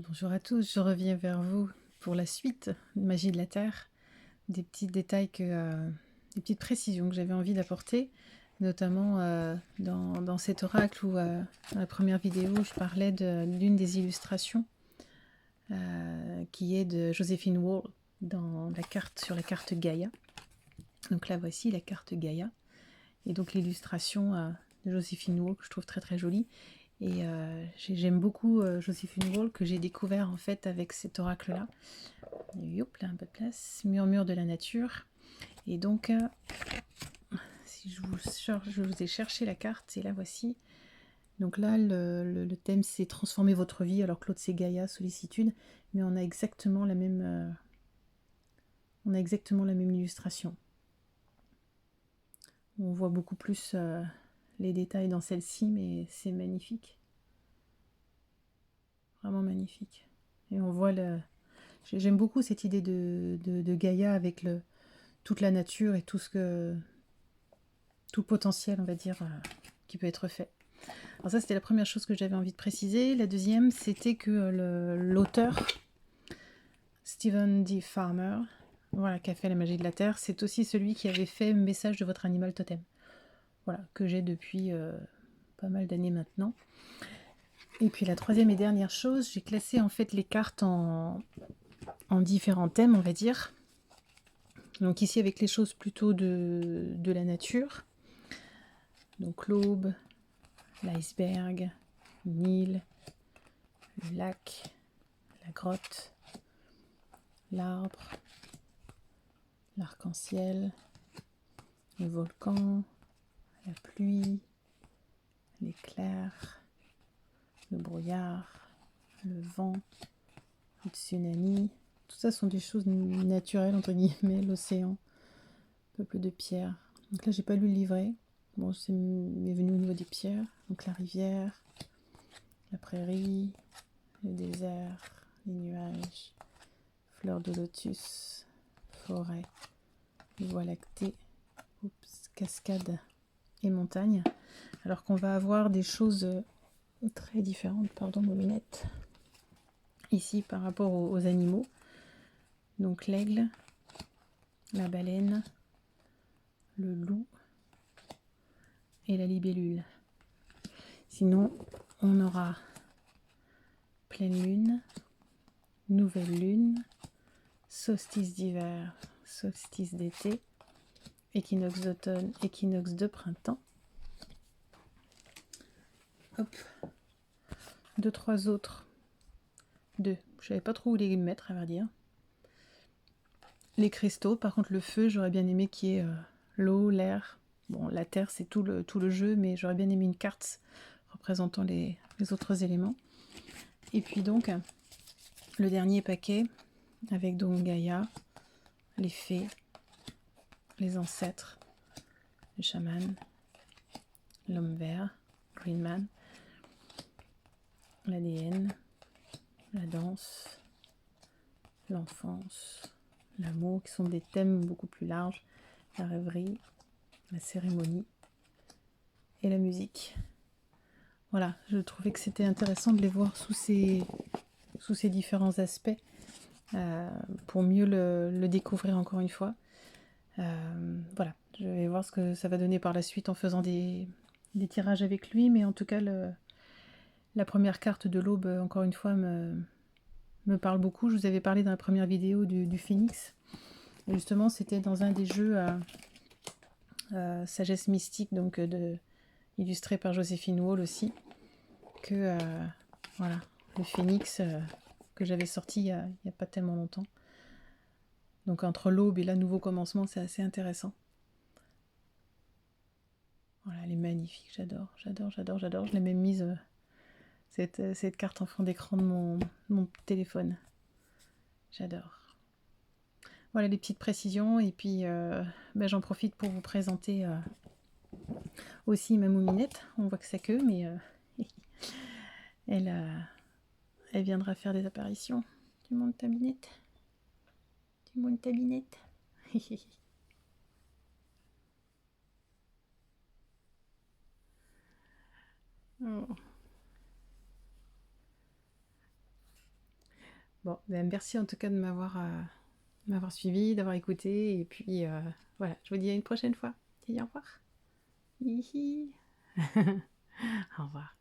Bonjour à tous, je reviens vers vous pour la suite de Magie de la Terre. Des petits détails des petites précisions que j'avais envie d'apporter, notamment dans cet oracle où, dans la première vidéo, je parlais d'une des illustrations qui est de Joséphine Wall sur la carte Gaïa. Donc là, voici la carte Gaïa. Et donc l'illustration de Joséphine Wall que je trouve très très jolie. Et j'aime beaucoup Joséphine Wall que j'ai découvert en fait avec cet oracle-là. Hop, là un peu de place. Murmure de la nature. Et donc, si je vous ai cherché la carte, et la voici. Donc là, le thème c'est transformer votre vie, alors que l'autre c'est Gaïa, sollicitude. Mais on a exactement la même illustration. On voit beaucoup plus les détails dans celle-ci, mais c'est magnifique. Vraiment magnifique. Et on voit j'aime beaucoup cette idée de Gaïa avec toute la nature et tout le potentiel, on va dire, qui peut être fait. Alors ça, c'était la première chose que j'avais envie de préciser. La deuxième, c'était que l'auteur, Stephen D. Farmer, voilà, qui a fait La Magie de la Terre, c'est aussi celui qui avait fait Message de votre animal totem. Voilà, que j'ai depuis pas mal d'années maintenant. Et puis la troisième et dernière chose, j'ai classé en fait les cartes en différents thèmes, on va dire. Donc ici avec les choses plutôt de la nature. Donc l'aube, l'iceberg, l'île, le lac, la grotte, l'arbre, l'arc-en-ciel, le volcan, la pluie, l'éclair, le brouillard, le vent, le tsunami. Tout ça sont des choses naturelles, entre guillemets, l'océan, peuple de pierres. Donc là, j'ai pas lu le livret. Bon, c'est m'est venu au niveau des pierres. Donc la rivière, la prairie, le désert, les nuages, fleurs de lotus, forêt, voie lactée, cascade et montagne. Alors qu'on va avoir des choses très différentes, pardon, mes lunettes, ici par rapport aux animaux. Donc l'aigle, la baleine, le loup et la libellule. Sinon, on aura pleine lune, nouvelle lune, solstice d'hiver, solstice d'été, équinoxe d'automne, équinoxe de printemps. Hop. Trois autres. Je savais pas trop où les mettre, à vrai dire. Les cristaux, par contre le feu, j'aurais bien aimé qu'il y ait l'eau, l'air. Bon, la terre, c'est tout le jeu, mais j'aurais bien aimé une carte représentant les autres éléments. Et puis donc, le dernier paquet, avec donc Gaïa, les fées, les ancêtres, le chaman, l'homme vert, Green Man, l'ADN, la danse, l'enfance, l'amour, qui sont des thèmes beaucoup plus larges, la rêverie, la cérémonie et la musique. Voilà, je trouvais que c'était intéressant de les voir sous ces différents aspects pour mieux le découvrir encore une fois. Voilà, je vais voir ce que ça va donner par la suite en faisant des tirages avec lui, mais en tout cas la première carte de l'aube, encore une fois, me parle beaucoup. Je vous avais parlé dans la première vidéo du phénix. Et justement, c'était dans un des jeux Sagesse Mystique, donc illustré par Joséphine Wall aussi, que voilà, le phénix que j'avais sorti il y a pas tellement longtemps. Donc entre l'aube et là, nouveau commencement, c'est assez intéressant. Voilà, elle est magnifique, j'adore. Je l'ai même mise, cette carte en fond d'écran de mon téléphone. J'adore. Voilà les petites précisions, et puis j'en profite pour vous présenter aussi ma mouminette. On voit que c'est que, mais elle viendra faire des apparitions. Tu montes ta binette. Oh. Bon, ben, merci en tout cas de m'avoir suivi, d'avoir écouté. Et puis voilà, je vous dis à une prochaine fois. Et au revoir. Hihi. Au revoir.